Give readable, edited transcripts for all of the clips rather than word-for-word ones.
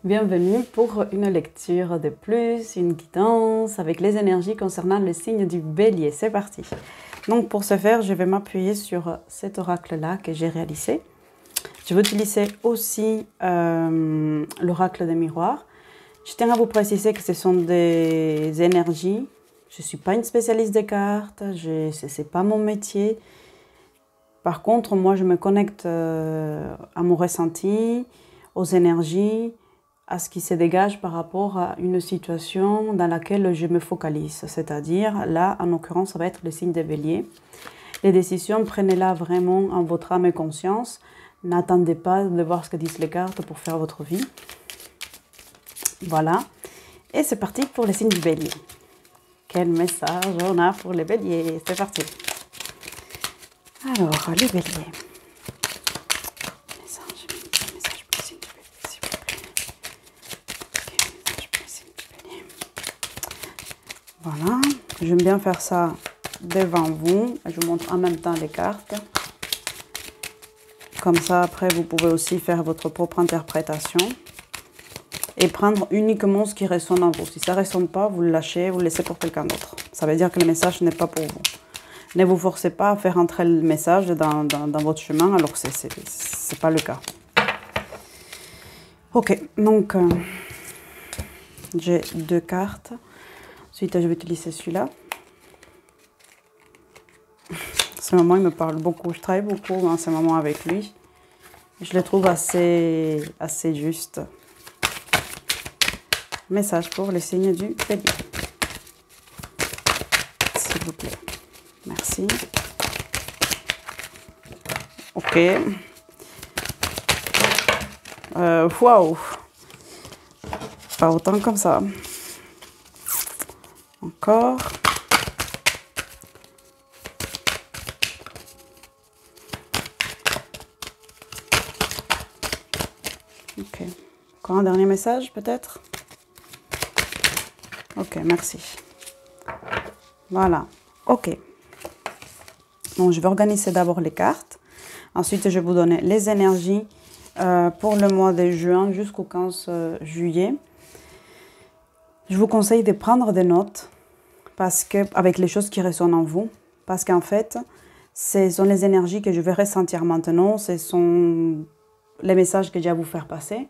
Bienvenue pour une lecture de plus, une guidance avec les énergies concernant le signe du Bélier. C'est parti. Donc pour ce faire, je vais m'appuyer sur cet oracle-là que j'ai réalisé. Je vais utiliser aussi l'oracle des miroirs. Je tiens à vous préciser que ce sont des énergies. Je ne suis pas une spécialiste des cartes, ce n'est pas mon métier. Par contre, moi, je me connecte à mon ressenti, aux énergies, à ce qui se dégage par rapport à une situation dans laquelle je me focalise. C'est-à-dire, là, en l'occurrence, ça va être le signe des Béliers. Les décisions, prenez-la vraiment en votre âme et conscience. N'attendez pas de voir ce que disent les cartes pour faire votre vie. Voilà. Et c'est parti pour le signe du Bélier. Quel message on a pour les Béliers? C'est parti. Alors, les Béliers. Message pour le signe du Bélier, s'il vous plaît. Message pour le signe du Bélier. Voilà. J'aime bien faire ça devant vous. Je vous montre en même temps les cartes. Comme ça, après, vous pouvez aussi faire votre propre interprétation. Et prendre uniquement ce qui résonne en vous. Si ça ne résonne pas, vous le lâchez, vous le laissez pour quelqu'un d'autre. Ça veut dire que le message n'est pas pour vous. Ne vous forcez pas à faire entrer le message dans votre chemin alors que ce n'est pas le cas. Ok, donc j'ai deux cartes. Ensuite, je vais utiliser celui-là. En ce moment, il me parle beaucoup. Je travaille beaucoup en ce moment avec lui. Je le trouve assez juste. Message pour le signe du Bélier. S'il vous plaît. Merci. Ok. Waouh. Pas autant comme ça. Encore. Ok. Encore un dernier message, peut-être? Ok, merci. Voilà. Ok. Donc, je vais organiser d'abord les cartes. Ensuite, je vais vous donner les énergies pour le mois de juin jusqu'au 15 juillet. Je vous conseille de prendre des notes avec les choses qui résonnent en vous. Parce qu'en fait, ce sont les énergies que je vais ressentir maintenant. Ce sont les messages que j'ai à vous faire passer.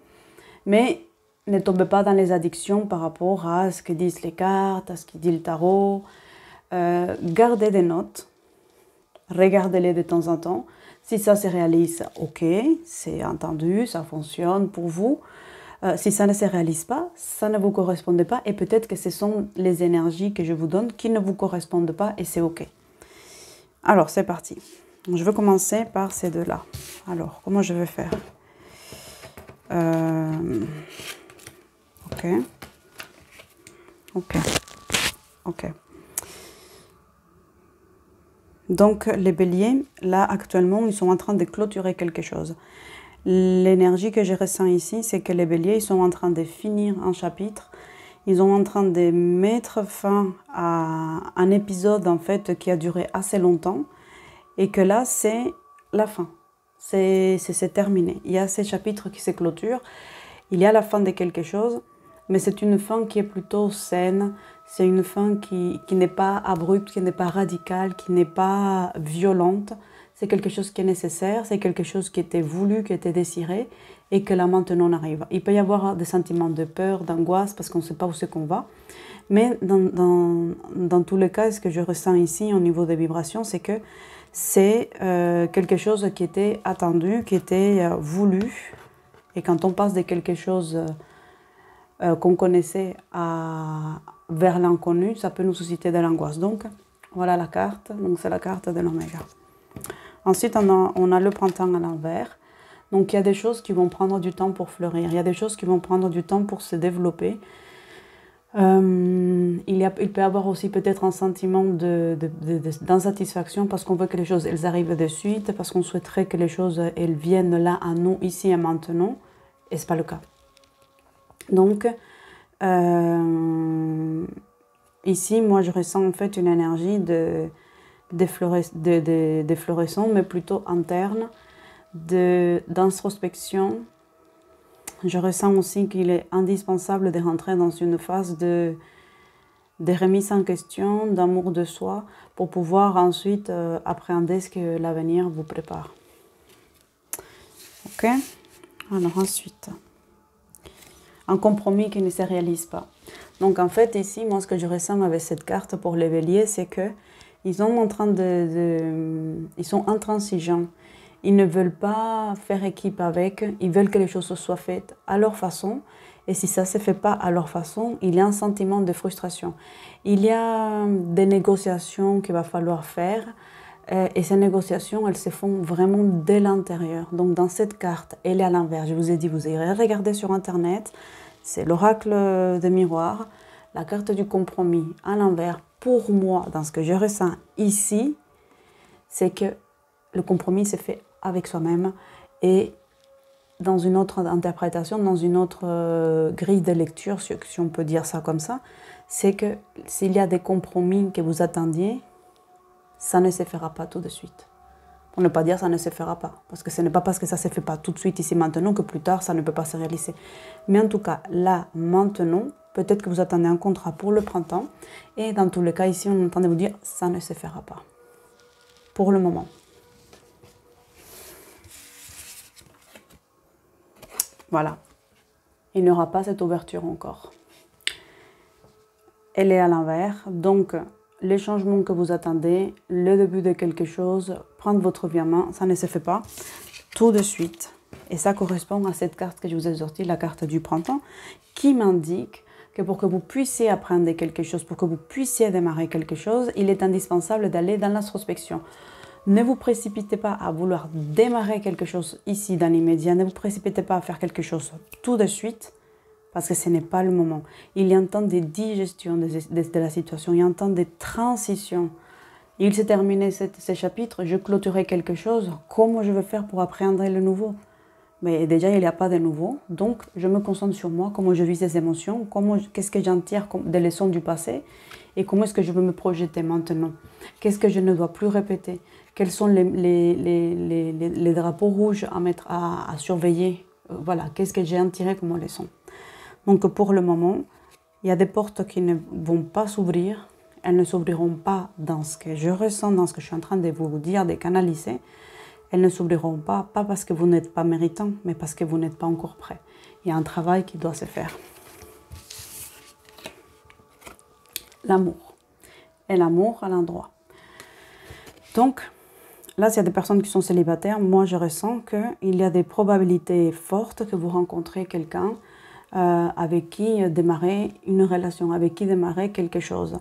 Mais ne tombez pas dans les addictions par rapport à ce que disent les cartes, à ce que dit le tarot. Gardez des notes. Regardez-les de temps en temps. Si ça se réalise, ok, c'est entendu, ça fonctionne pour vous. Si ça ne se réalise pas, ça ne vous correspond pas et peut-être que ce sont les énergies que je vous donne qui ne vous correspondent pas et c'est ok. Alors, c'est parti. Je vais commencer par ces deux-là. Alors, comment je vais faire? Ok. Ok. Ok. Donc, les béliers, là, actuellement, ils sont en train de clôturer quelque chose. L'énergie que je ressens ici, c'est que les béliers, ils sont en train de finir un chapitre. Ils sont en train de mettre fin à un épisode, en fait, qui a duré assez longtemps. Et que là, c'est la fin. C'est terminé. Il y a ces chapitres qui se clôturent. Il y a la fin de quelque chose. Mais c'est une fin qui est plutôt saine. C'est une fin qui n'est pas abrupte, qui n'est pas radicale, qui n'est pas violente. C'est quelque chose qui est nécessaire, c'est quelque chose qui était voulu, qui était désiré et que là maintenant on arrive. Il peut y avoir des sentiments de peur, d'angoisse parce qu'on ne sait pas où c'est qu'on va. Mais dans tous les cas, ce que je ressens ici au niveau des vibrations, c'est que c'est quelque chose qui était attendu, qui était voulu. Et quand on passe de quelque chose qu'on connaissait vers l'inconnu, ça peut nous susciter de l'angoisse. Donc, voilà la carte. Donc, c'est la carte de l'oméga. Ensuite, on a le printemps à l'envers. Donc, il y a des choses qui vont prendre du temps pour fleurir. Il y a des choses qui vont prendre du temps pour se développer. Il peut y avoir aussi peut-être un sentiment d'insatisfaction parce qu'on veut que les choses elles arrivent de suite, parce qu'on souhaiterait que les choses elles viennent là à nous, ici et maintenant. Et ce n'est pas le cas. Donc, ici, moi, je ressens en fait une énergie d'efflorescence, mais plutôt interne, d'introspection, je ressens aussi qu'il est indispensable de rentrer dans une phase de remise en question, d'amour de soi, pour pouvoir ensuite appréhender ce que l'avenir vous prépare. Ok? Alors ensuite, un compromis qui ne se réalise pas. Donc en fait ici, moi ce que je ressens avec cette carte pour les béliers, c'est que ils sont intransigeants. Ils ne veulent pas faire équipe avec, ils veulent que les choses soient faites à leur façon. Et si ça ne se fait pas à leur façon, il y a un sentiment de frustration. Il y a des négociations qu'il va falloir faire. Et ces négociations, elles se font vraiment dès l'intérieur. Donc dans cette carte, elle est à l'envers. Je vous ai dit, vous irez regarder sur Internet. C'est l'oracle des miroirs, la carte du compromis à l'envers. Pour moi, dans ce que je ressens ici, c'est que le compromis s'est fait avec soi-même et dans une autre interprétation, dans une autre grille de lecture, si on peut dire ça comme ça, c'est que s'il y a des compromis que vous attendiez, ça ne se fera pas tout de suite. Pour ne pas dire ça ne se fera pas. Parce que ce n'est pas parce que ça ne se fait pas tout de suite ici maintenant que plus tard ça ne peut pas se réaliser. Mais en tout cas, là, maintenant, peut-être que vous attendez un contrat pour le printemps. Et dans tous les cas, ici, on entend vous dire ça ne se fera pas. Pour le moment. Voilà. Il n'y aura pas cette ouverture encore. Elle est à l'envers. Donc, les changements que vous attendez, le début de quelque chose, prendre votre vie en main, ça ne se fait pas tout de suite. Et ça correspond à cette carte que je vous ai sortie, la carte du printemps, qui m'indique que pour que vous puissiez apprendre quelque chose, pour que vous puissiez démarrer quelque chose, il est indispensable d'aller dans l'introspection. Ne vous précipitez pas à vouloir démarrer quelque chose ici dans l'immédiat, ne vous précipitez pas à faire quelque chose tout de suite, parce que ce n'est pas le moment. Il y a un temps de digestion de la situation, il y a un temps de transition. Il s'est terminé ce chapitre, je clôturais quelque chose, comment je vais faire pour appréhender le nouveau? Mais déjà, il n'y a pas de nouveau, donc je me concentre sur moi, comment je vis ces émotions, qu'est-ce que j'en tire des leçons du passé, et comment est-ce que je veux me projeter maintenant? Qu'est-ce que je ne dois plus répéter? Quels sont les drapeaux rouges à mettre à surveiller? Voilà, qu'est-ce que j'ai en tiré comme leçon? Donc pour le moment, il y a des portes qui ne vont pas s'ouvrir. Elles ne s'ouvriront pas dans ce que je ressens, dans ce que je suis en train de vous dire, de canaliser. Elles ne s'ouvriront pas parce que vous n'êtes pas méritant, mais parce que vous n'êtes pas encore prêt. Il y a un travail qui doit se faire. L'amour. Et l'amour à l'endroit. Donc, là, s'il y a des personnes qui sont célibataires, moi je ressens qu'il y a des probabilités fortes que vous rencontrez quelqu'un avec qui démarrer une relation, avec qui démarrer quelque chose.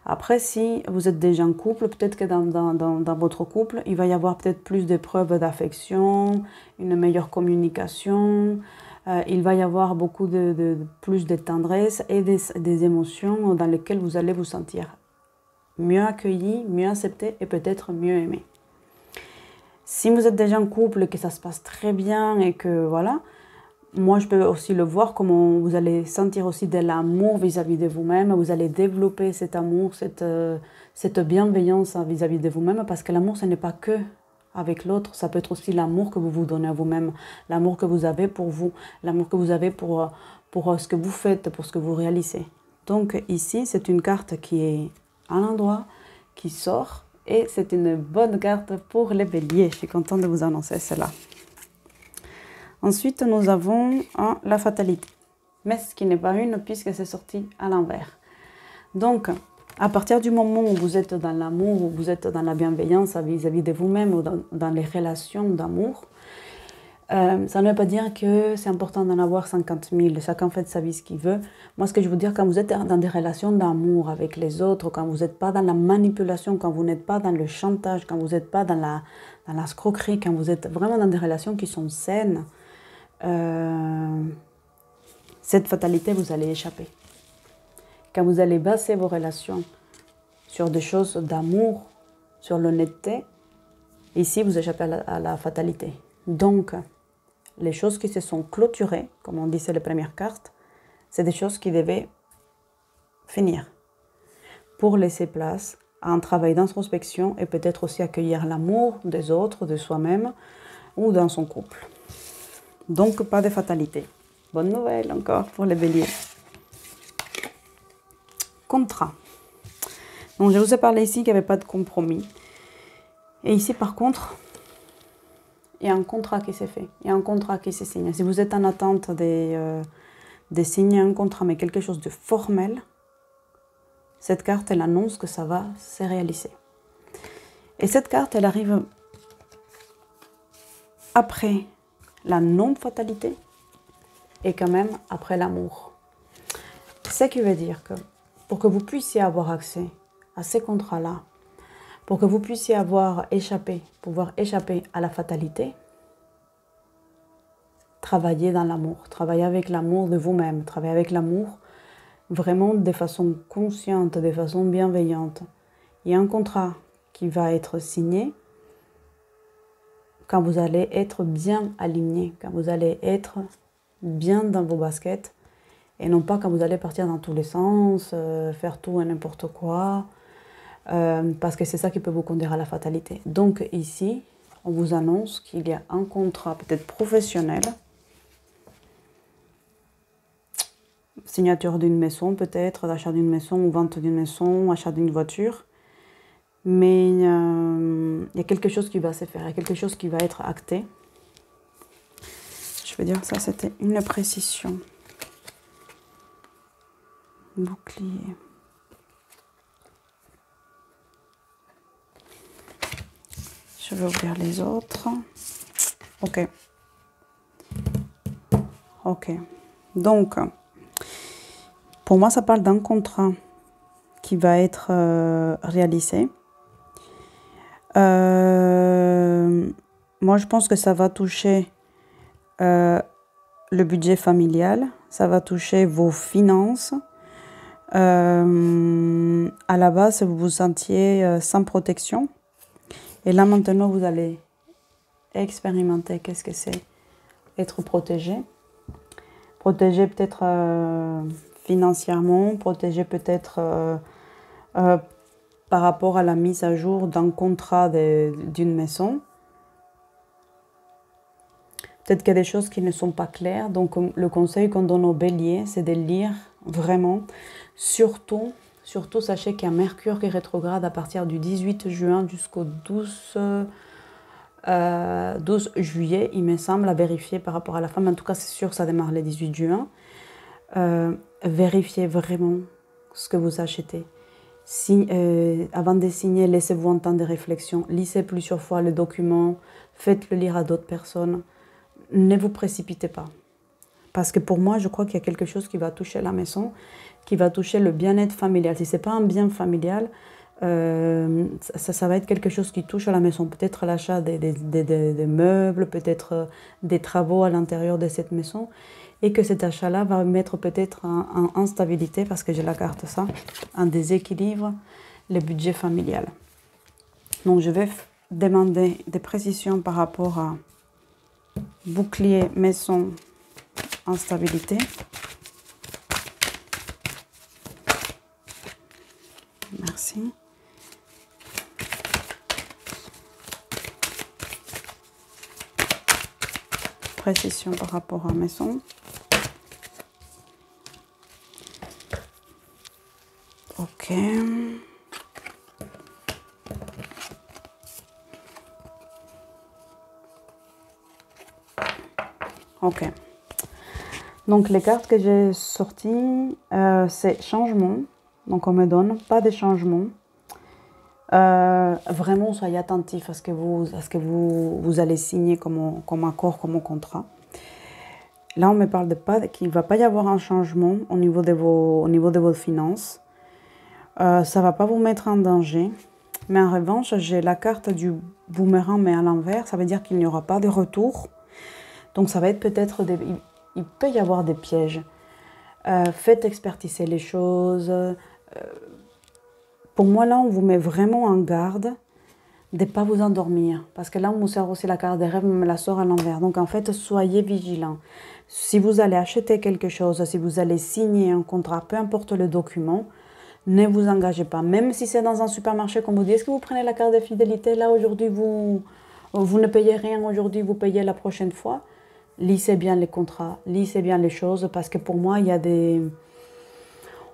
Après, si vous êtes déjà en couple, peut-être que dans votre couple, il va y avoir peut-être plus de preuves d'affection, une meilleure communication, il va y avoir beaucoup plus de tendresse et des émotions dans lesquelles vous allez vous sentir mieux accueilli, mieux accepté et peut-être mieux aimé. Si vous êtes déjà en couple et que ça se passe très bien et que voilà, moi, je peux aussi le voir, comment vous allez sentir aussi de l'amour vis-à-vis de vous-même. Vous allez développer cet amour, cette bienveillance vis-à-vis de vous-même. Parce que l'amour, ce n'est pas que avec l'autre. Ça peut être aussi l'amour que vous vous donnez à vous-même. L'amour que vous avez pour vous. L'amour que vous avez pour ce que vous faites, pour ce que vous réalisez. Donc ici, c'est une carte qui est à l'endroit, qui sort. Et c'est une bonne carte pour les béliers. Je suis contente de vous annoncer cela. Ensuite, nous avons la fatalité. Mais ce qui n'est pas une puisque c'est sorti à l'envers. Donc, à partir du moment où vous êtes dans l'amour, où vous êtes dans la bienveillance vis-à-vis de vous-même ou dans les relations d'amour, ça ne veut pas dire que c'est important d'en avoir 50 000. Chacun fait sa vie ce qu'il veut. Moi, ce que je veux dire, quand vous êtes dans des relations d'amour avec les autres, quand vous n'êtes pas dans la manipulation, quand vous n'êtes pas dans le chantage, quand vous n'êtes pas dans la escroquerie, quand vous êtes vraiment dans des relations qui sont saines, cette fatalité, vous allez échapper. Quand vous allez baser vos relations sur des choses d'amour, sur l'honnêteté, ici, vous échappez à la fatalité. Donc, les choses qui se sont clôturées, comme on dit, c'est les premières cartes, c'est des choses qui devaient finir pour laisser place à un travail d'introspection et peut-être aussi accueillir l'amour des autres, de soi-même ou dans son couple. Donc, pas de fatalité. Bonne nouvelle encore pour les béliers. Contrat. Donc, je vous ai parlé ici qu'il n'y avait pas de compromis. Et ici, par contre, il y a un contrat qui s'est fait. Il y a un contrat qui s'est signé. Si vous êtes en attente de signer un contrat, mais quelque chose de formel, cette carte, elle annonce que ça va se réaliser. Et cette carte, elle arrive après la non-fatalité et quand même après l'amour. Ce qui veut dire que pour que vous puissiez avoir accès à ces contrats-là, pour que vous puissiez pouvoir échapper à la fatalité, travaillez dans l'amour, travaillez avec l'amour de vous-même, travaillez avec l'amour vraiment de façon consciente, de façon bienveillante. Il y a un contrat qui va être signé quand vous allez être bien aligné, quand vous allez être bien dans vos baskets et non pas quand vous allez partir dans tous les sens, faire tout et n'importe quoi, parce que c'est ça qui peut vous conduire à la fatalité. Donc ici, on vous annonce qu'il y a un contrat peut-être professionnel, signature d'une maison peut-être, d'achat d'une maison ou vente d'une maison, achat d'une voiture. Mais il y a quelque chose qui va se faire, il y a quelque chose qui va être acté. Je veux dire, ça c'était une précision. Bouclier. Je vais ouvrir les autres. Ok. Ok. Donc, pour moi, ça parle d'un contrat qui va être réalisé. Moi, je pense que ça va toucher le budget familial, ça va toucher vos finances. À la base, vous vous sentiez sans protection. Et là, maintenant, vous allez expérimenter qu'est-ce que c'est être protégé. Protégé peut-être financièrement, protégé peut-être par rapport à la mise à jour d'un contrat d'une maison. Peut-être qu'il y a des choses qui ne sont pas claires. Donc, le conseil qu'on donne aux béliers, c'est de lire vraiment. Surtout, sachez qu'il y a Mercure qui rétrograde à partir du 18 juin jusqu'au 12 juillet, il me semble, à vérifier par rapport à la femme. En tout cas, c'est sûr, ça démarre le 18 juin. Vérifiez vraiment ce que vous achetez. Avant de signer, laissez-vous un temps de réflexion. Lisez plusieurs fois le document. Faites-le lire à d'autres personnes. Ne vous précipitez pas. Parce que pour moi, je crois qu'il y a quelque chose qui va toucher la maison, qui va toucher le bien-être familial. Si ce n'est pas un bien familial, ça va être quelque chose qui touche à la maison. Peut-être l'achat des meubles, peut-être des travaux à l'intérieur de cette maison. Et que cet achat-là va mettre peut-être en instabilité, parce que j'ai la carte ça, en déséquilibre, le budget familial. Donc je vais demander des précisions par rapport à bouclier, maison, instabilité. Merci. Précision par rapport à maison. Ok. Ok. Donc les cartes que j'ai sorties, c'est changement. Donc on me donne pas de changement. Vraiment, soyez attentifs à ce que vous allez signer comme accord, comme contrat. Là, on me parle qu'il ne va pas y avoir un changement au niveau de vos finances. Ça ne va pas vous mettre en danger. Mais en revanche, j'ai la carte du boomerang, mais à l'envers. Ça veut dire qu'il n'y aura pas de retour. Donc, ça va être peut-être il peut y avoir des pièges. Faites expertiser les choses. Pour moi, là, on vous met vraiment en garde de ne pas vous endormir. Parce que là, on vous sert aussi la carte des rêves, on me la sort à l'envers. Donc, en fait, soyez vigilants. Si vous allez acheter quelque chose, si vous allez signer un contrat, peu importe le document, ne vous engagez pas. Même si c'est dans un supermarché, qu'on vous dit, est-ce que vous prenez la carte de fidélité? Là, aujourd'hui, vous ne payez rien. Aujourd'hui, vous payez la prochaine fois. Lisez bien les contrats, lisez bien les choses, parce que pour moi, il y a des...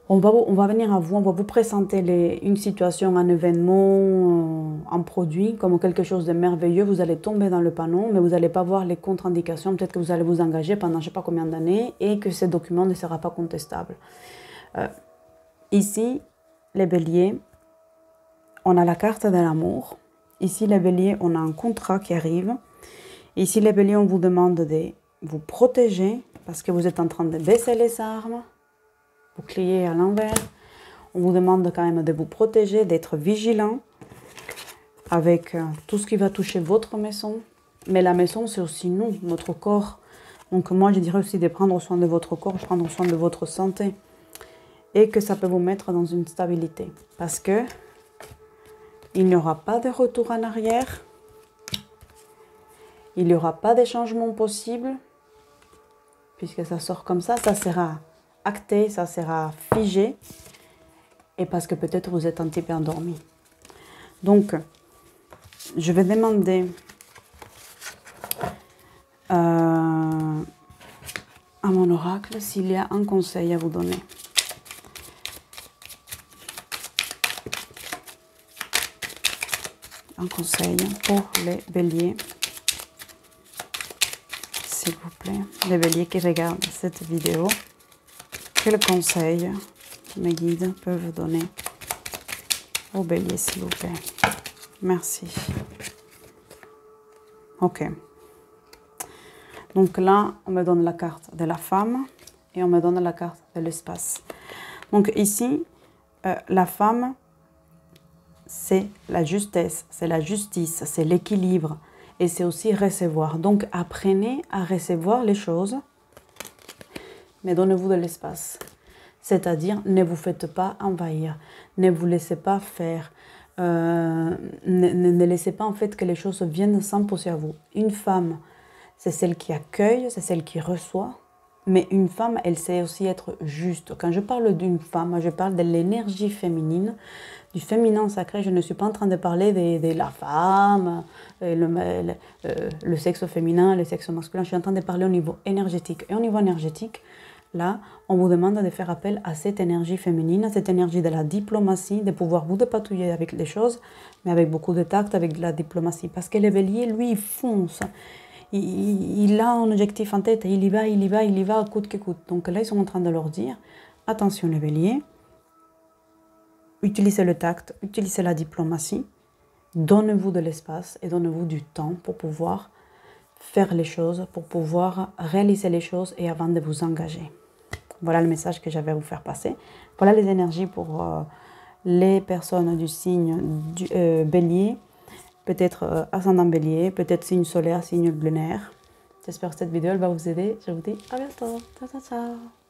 On va venir à vous, on va vous présenter une situation, un événement, un produit comme quelque chose de merveilleux. Vous allez tomber dans le panneau, mais vous n'allez pas voir les contre-indications. Peut-être que vous allez vous engager pendant je ne sais pas combien d'années et que ce document ne sera pas contestable. Ici, les béliers, on a la carte de l'amour. Ici, les béliers, on a un contrat qui arrive. Ici, les béliers, on vous demande de vous protéger parce que vous êtes en train de baisser les armes. Bouclier à l'envers. On vous demande quand même de vous protéger, d'être vigilant avec tout ce qui va toucher votre maison. Mais la maison, c'est aussi nous, notre corps. Donc moi, je dirais aussi de prendre soin de votre corps, prendre soin de votre santé. Et que ça peut vous mettre dans une stabilité. Parce que il n'y aura pas de retour en arrière. Il n'y aura pas de changement possible. Puisque ça sort comme ça sera acté, ça sera figé, et parce que peut-être vous êtes un petit peu endormi. Donc, je vais demander à mon oracle s'il y a un conseil à vous donner. Un conseil pour les béliers, s'il vous plaît, les béliers qui regardent cette vidéo. Quels conseils mes guides peuvent donner aux béliers, s'il vous plaît? Merci. Ok. Donc là, on me donne la carte de la femme et on me donne la carte de l'espace. Donc ici, la femme, c'est la justesse, c'est la justice, c'est l'équilibre et c'est aussi recevoir. Donc apprenez à recevoir les choses, mais donnez-vous de l'espace. C'est-à-dire, ne vous faites pas envahir, ne vous laissez pas faire, ne laissez pas en fait que les choses viennent s'imposer à vous. Une femme, c'est celle qui accueille, c'est celle qui reçoit, mais une femme, elle sait aussi être juste. Quand je parle d'une femme, je parle de l'énergie féminine, du féminin sacré. Je ne suis pas en train de parler de la femme, le sexe féminin, le sexe masculin. Je suis en train de parler au niveau énergétique. Et au niveau énergétique, là, on vous demande de faire appel à cette énergie féminine, à cette énergie de la diplomatie, de pouvoir vous dépatouiller avec les choses, mais avec beaucoup de tact, avec de la diplomatie. Parce que le bélier, lui, il fonce. Il a un objectif en tête et il y va, coûte que coûte. Donc là, ils sont en train de leur dire, attention les béliers, utilisez le tact, utilisez la diplomatie, donnez-vous de l'espace et donnez-vous du temps pour pouvoir faire les choses, pour pouvoir réaliser les choses et avant de vous engager. Voilà le message que j'avais à vous faire passer. Voilà les énergies pour les personnes du signe du bélier, peut-être ascendant bélier, peut-être signe solaire, signe lunaire. J'espère que cette vidéo elle va vous aider. Je vous dis à bientôt. Ciao, ciao, ciao.